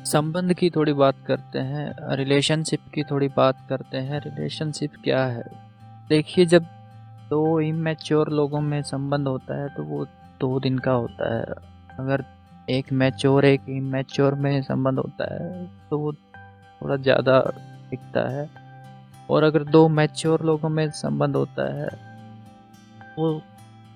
संबंध की थोड़ी बात करते हैं, रिलेशनशिप की थोड़ी बात करते हैं। रिलेशनशिप क्या है? देखिए, जब 2 इमैच्योर लोगों में संबंध होता है तो वो 2 दिन का होता है। अगर एक मैच्योर एक इमैच्योर में संबंध होता है तो वो थोड़ा ज़्यादा टिकता है, और अगर 2 मैच्योर लोगों में संबंध होता है वो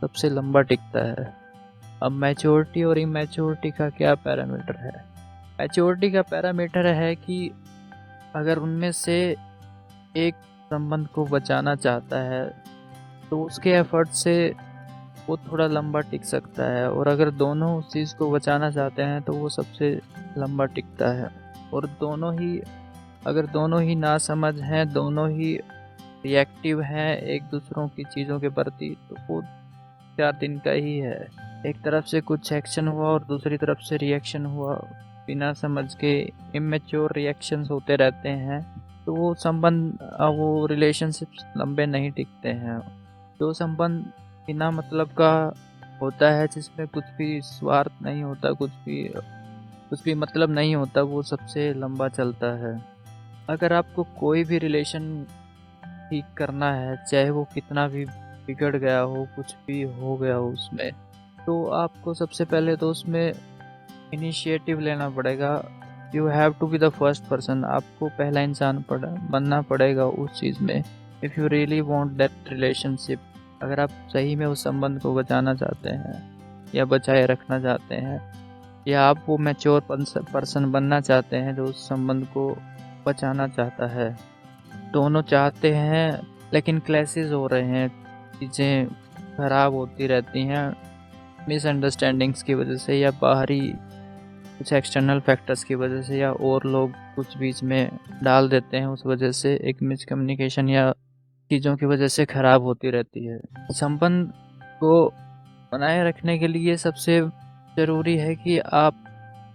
सबसे लंबा टिकता है। अब मैच्योरिटी और इमैच्योरिटी का क्या पैरामीटर है? मैच्योरिटी का पैरामीटर है कि अगर उनमें से एक संबंध को बचाना चाहता है तो उसके एफर्ट से वो थोड़ा लंबा टिक सकता है, और अगर दोनों उस चीज़ को बचाना चाहते हैं तो वो सबसे लंबा टिकता है। और अगर दोनों ही नासमझ हैं, दोनों ही रिएक्टिव हैं एक दूसरों की चीज़ों के प्रति, तो वो 4 दिन का ही है। एक तरफ से कुछ एक्शन हुआ और दूसरी तरफ से रिएक्शन हुआ, बिना समझ के इमेच्योर रिएक्शंस होते रहते हैं, तो वो रिलेशनशिप्स लंबे नहीं टिकते हैं। जो संबंध बिना मतलब का होता है, जिसमें कुछ भी स्वार्थ नहीं होता, कुछ भी मतलब नहीं होता, वो सबसे लंबा चलता है। अगर आपको कोई भी रिलेशन ठीक करना है, चाहे वो कितना भी बिगड़ गया हो, कुछ भी हो गया हो उसमें, तो आपको सबसे पहले तो उसमें इनिशिएटिव लेना पड़ेगा। You have to be the first person. आपको पहला इंसान बनना पड़ेगा उस चीज़ में। If you really want that relationship, अगर आप सही में उस संबंध को बचाना चाहते हैं या बचाए रखना चाहते हैं, या आप वो मैच्योर पर्सन बनना चाहते हैं जो उस संबंध को बचाना चाहता है। दोनों चाहते हैं लेकिन क्लैशेस हो रहे हैं, चीज़ें खराब होती रहती हैं मिसअंडरस्टैंडिंग्स की वजह से, या बाहरी कुछ एक्सटर्नल फैक्टर्स की वजह से, या और लोग कुछ बीच में डाल देते हैं, उस वजह से एक मिसकम्युनिकेशन या चीज़ों की वजह से खराब होती रहती है। संबंध को बनाए रखने के लिए सबसे ज़रूरी है कि आप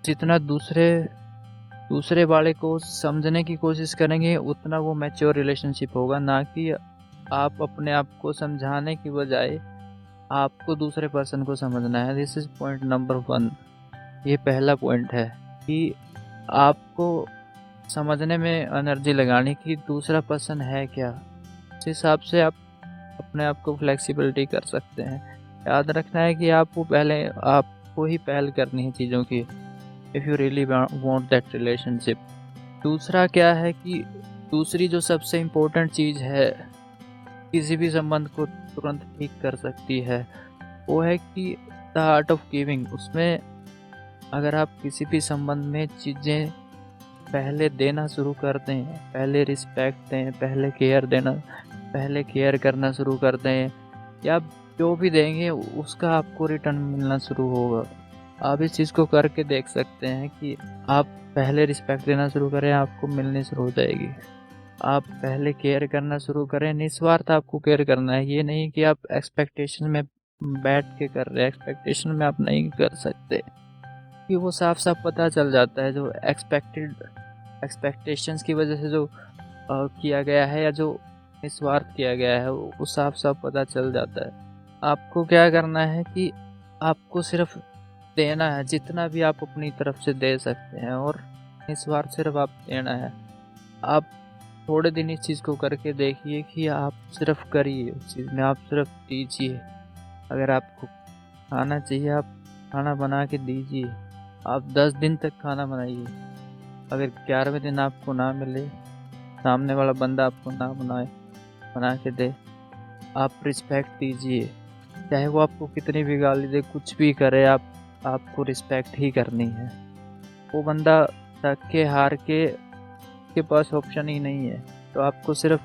जितना दूसरे वाले को समझने की कोशिश करेंगे उतना वो मैच्योर रिलेशनशिप होगा, ना कि आप अपने आप को समझाने की बजाय आपको दूसरे पर्सन को समझना है। This is point number 1। ये पहला पॉइंट है कि आपको समझने में एनर्जी लगानी कि दूसरा पर्सन है क्या। उस हिसाब से आप अपने आप को फ्लेक्सिबिलिटी कर सकते हैं। याद रखना है कि आपको ही पहल करनी है चीज़ों की, if you really want that relationship. दूसरा क्या है कि दूसरी जो सबसे इम्पोर्टेंट चीज़ है, किसी भी संबंध को तुरंत ठीक कर सकती है, वो है कि द आर्ट ऑफ गिविंग। उसमें अगर आप किसी भी संबंध में चीज़ें पहले देना शुरू कर दें, पहले रिस्पेक्ट दें, पहले केयर करना शुरू कर दें, या आप जो भी देंगे उसका आपको रिटर्न मिलना शुरू होगा। आप इस चीज़ को करके देख सकते हैं कि आप पहले रिस्पेक्ट देना शुरू करें, आपको मिलनी शुरू हो जाएगी। आप पहले केयर करना शुरू करें, निस्वार्थ आपको केयर करना है। ये नहीं कि आप एक्सपेक्टेशन में बैठ के कर रहे हैं, एक्सपेक्टेशन में आप नहीं कर सकते, कि वो साफ-साफ पता चल जाता है। जो एक्सपेक्टेशंस की वजह से जो किया गया है, या जो निस्वार्थ किया गया है, वो साफ-साफ पता चल जाता है। आपको क्या करना है कि आपको सिर्फ़ देना है, जितना भी आप अपनी तरफ से दे सकते हैं, और निस्वार्थ सिर्फ़ आप देना है। आप थोड़े दिन इस चीज़ को करके देखिए कि आप सिर्फ़ करिए उस चीज़ में, आप सिर्फ़ दीजिए। अगर आपको खाना चाहिए, आप खाना बना के दीजिए। आप 10 दिन तक खाना बनाइए। अगर 11वें दिन आपको ना मिले, सामने वाला बंदा आपको ना बना के दे, आप रिस्पेक्ट दीजिए। चाहे वो आपको कितनी भी गाली दे, कुछ भी करे, आपको रिस्पेक्ट ही करनी है। वो बंदा थक के, हार के, उसके पास ऑप्शन ही नहीं है, तो आपको सिर्फ़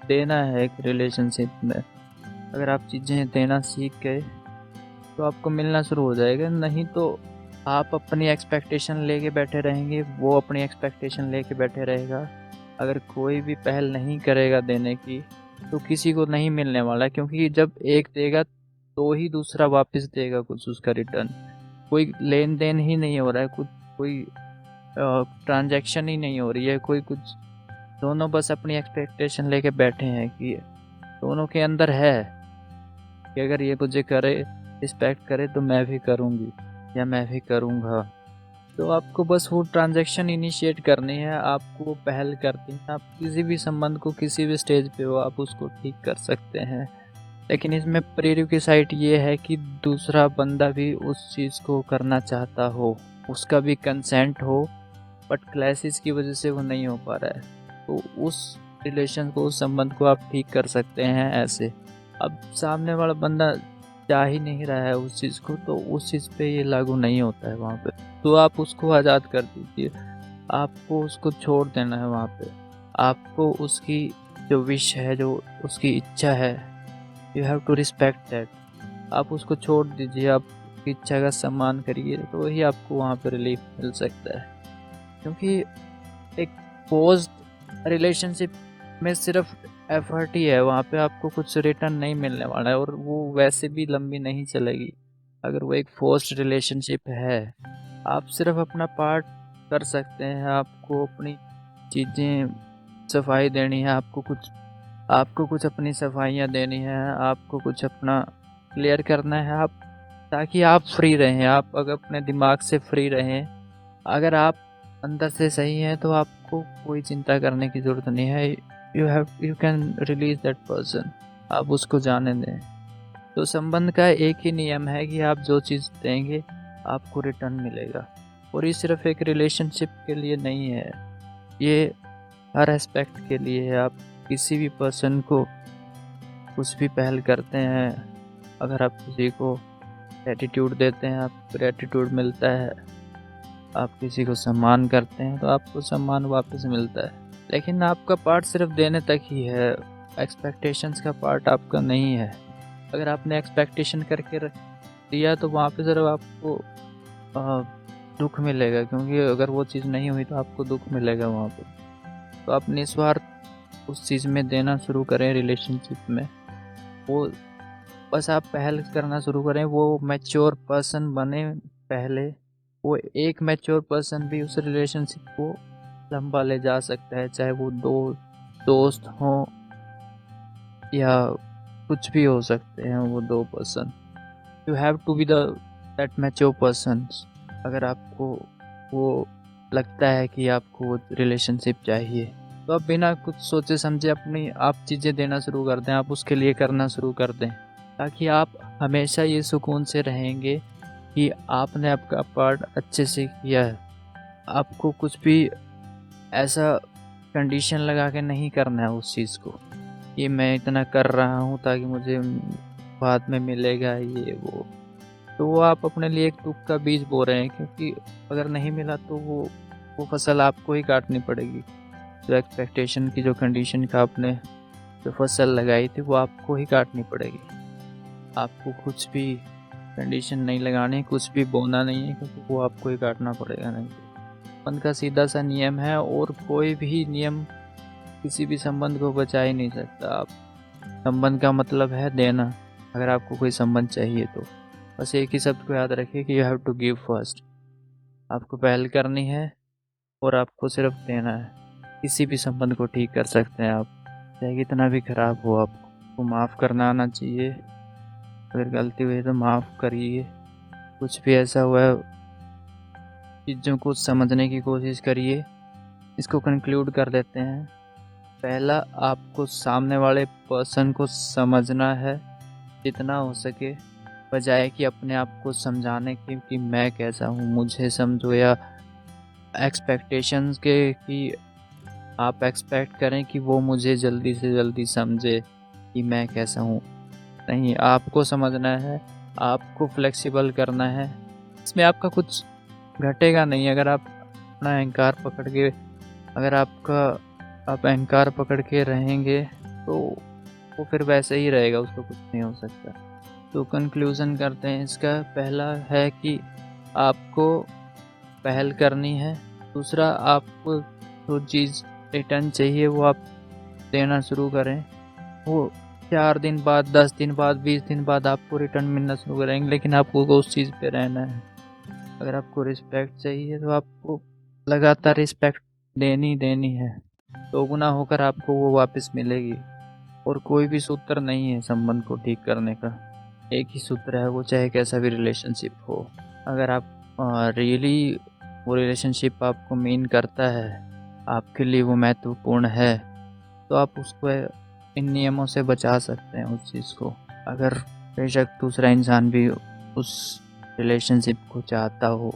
देना है एक रिलेशनशिप में। अगर आप चीज़ें देना सीख गए तो आपको मिलना शुरू हो जाएगा, नहीं तो आप अपनी एक्सपेक्टेशन लेके बैठे रहेंगे, वो अपनी एक्सपेक्टेशन लेके बैठे रहेगा। अगर कोई भी पहल नहीं करेगा देने की, तो किसी को नहीं मिलने वाला, क्योंकि जब एक देगा तो ही दूसरा वापस देगा कुछ उसका रिटर्न। कोई लेन-देन ही नहीं हो रहा है, कोई ट्रांज़ैक्शन ही नहीं हो रही है, कोई कुछ, दोनों बस अपनी एक्सपेक्टेशन लेके बैठे हैं कि दोनों के अंदर है कि अगर ये मुझे करे, रिस्पेक्ट करे, तो मैं भी करूँगी या मैं भी करूँगा। तो आपको बस वो ट्रांज़ैक्शन इनिशिएट करनी है, आपको वो पहल करनी है। आप किसी भी संबंध को किसी भी स्टेज पे हो आप उसको ठीक कर सकते हैं। लेकिन इसमें प्रीरेक्विसाइट ये है कि दूसरा बंदा भी उस चीज़ को करना चाहता हो, उसका भी कंसेंट हो, बट क्लैशेस की वजह से वो नहीं हो पा रहा है। तो उस रिलेशन को, उस संबंध को आप ठीक कर सकते हैं ऐसे। अब सामने वाला बंदा चाह ही नहीं रहा है उस चीज़ को, तो उस चीज़ पे ये लागू नहीं होता है वहाँ पे। तो आप उसको आज़ाद कर दीजिए, आपको उसको छोड़ देना है वहाँ पे। आपको उसकी जो विश है, जो उसकी इच्छा है, you have to respect that. आप उसको छोड़ दीजिए, आप उसकी इच्छा का सम्मान करिए, तो वही आपको वहाँ पे रिलीफ मिल सकता है। क्योंकि एक फोर्स्ड रिलेशनशिप में सिर्फ एफर्ट ही है, वहाँ पे आपको कुछ रिटर्न नहीं मिलने वाला है और वो वैसे भी लंबी नहीं चलेगी। अगर वो एक फोर्स्ड रिलेशनशिप है, आप सिर्फ अपना पार्ट कर सकते हैं, आपको अपनी चीज़ें सफाई देनी है, आपको कुछ अपनी सफाइयाँ देनी है, आपको कुछ अपना क्लियर करना है, आप ताकि आप फ्री रहें, आप अगर अपने दिमाग से फ्री रहें। अगर आप अंदर से सही हैं तो आपको कोई चिंता करने की ज़रूरत नहीं है। You can release that person, आप उसको जाने दें। तो संबंध का एक ही नियम है कि आप जो चीज़ देंगे आपको रिटर्न मिलेगा, और ये सिर्फ एक रिलेशनशिप के लिए नहीं है, ये हर एस्पेक्ट के लिए है। आप किसी भी पर्सन को कुछ भी पहल करते हैं, अगर आप किसी को एटीट्यूड देते हैं आपको ग्रैटिट्यूड मिलता है, आप किसी को सम्मान करते हैं तो आपको सम्मान वापस मिलता है। लेकिन आपका पार्ट सिर्फ देने तक ही है, एक्सपेक्टेशंस का पार्ट आपका नहीं है। अगर आपने एक्सपेक्टेशन करके रख दिया तो वहाँ पे ज़रा आपको अ, दुःख मिलेगा, क्योंकि अगर वो चीज़ नहीं हुई तो आपको दुःख मिलेगा वहाँ पे। तो आप निस्वार्थ उस चीज़ में देना शुरू करें रिलेशनशिप में। वो बस आप पहल करना शुरू करें, वो मैच्योर पर्सन बने पहले। वो एक मैच्योर पर्सन भी उस रिलेशनशिप को लंबा ले जा सकता है, चाहे वो 2 दोस्त हों या कुछ भी हो सकते हैं वो 2 person. You have to be the that mature persons. अगर आपको वो लगता है कि आपको वो रिलेशनशिप चाहिए, तो आप बिना कुछ सोचे समझे अपनी आप चीज़ें देना शुरू कर दें, आप उसके लिए करना शुरू कर दें, ताकि आप हमेशा ये सुकून से रहेंगे कि आपने आपका पार्ट अच्छे से किया है। आपको कुछ भी ऐसा कंडीशन लगा के नहीं करना है उस चीज़ को, कि मैं इतना कर रहा हूँ ताकि मुझे बाद में मिलेगा ये वो। तो वो आप अपने लिए एक तुक का बीज बो रहे हैं, क्योंकि अगर नहीं मिला तो वो फसल आपको ही काटनी पड़ेगी। जो एक्सपेक्टेशन की जो कंडीशन का आपने जो फसल लगाई थी वो आपको ही काटनी पड़ेगी। आपको कुछ भी कंडीशन नहीं लगानी, कुछ भी बोना नहीं है, क्योंकि वो आपको ही काटना पड़ेगा नहीं तो। संबंध का सीधा-सा नियम है, और कोई भी नियम किसी भी संबंध को बचा ही नहीं सकता। आप संबंध का मतलब है देना, अगर आपको कोई संबंध चाहिए तो। बस एक ही शब्द को याद रखिए कि you have to give first. आपको पहल करनी है और आपको सिर्फ देना है। किसी भी संबंध को ठीक कर सकते हैं आप, चाहे कितना भी खराब हो। आपको माफ़ करना आना चाहिए, अगर गलती हुई है तो माफ़ करिए। कुछ भी ऐसा हुआ है, चीज़ों को समझने की कोशिश करिए। इसको कंक्लूड कर देते हैं। पहला, आपको सामने वाले पर्सन को समझना है जितना हो सके, बजाय कि अपने आप को समझाने के कि मैं कैसा हूँ, मुझे समझो, या एक्सपेक्टेशंस के कि आप एक्सपेक्ट करें कि वो मुझे जल्दी से जल्दी समझे कि मैं कैसा हूँ। नहीं, आपको समझना है, आपको फ्लेक्सिबल करना है। इसमें आपका कुछ घटेगा नहीं। अगर आप अपना अहंकार पकड़ के अगर आपका आप अहंकार पकड़ के रहेंगे तो वो फिर वैसे ही रहेगा, उसको कुछ नहीं हो सकता। तो कंक्लूज़न करते हैं इसका। पहला है कि आपको पहल करनी है। दूसरा, आपको जो चीज़ रिटर्न चाहिए वो आप देना शुरू करें। वो 4 दिन बाद, 10 दिन बाद, 20 दिन बाद आपको रिटर्न मिलना शुरू करेंगे, लेकिन आपको उस चीज़ पे रहना है। अगर आपको रिस्पेक्ट चाहिए तो आपको लगातार रिस्पेक्ट देनी देनी है, दोगुना होकर आपको वो वापस मिलेगी। और कोई भी सूत्र नहीं है संबंध को ठीक करने का, एक ही सूत्र है, वो चाहे कैसा भी रिलेशनशिप हो। अगर आप रियली वो रिलेशनशिप आपको मीन करता है, आपके लिए वो महत्वपूर्ण है, तो आप उसको इन नियमों से बचा सकते हैं उस चीज़ को। अगर बेशक दूसरा इंसान भी उस रिलेशनशिप को चाहता हो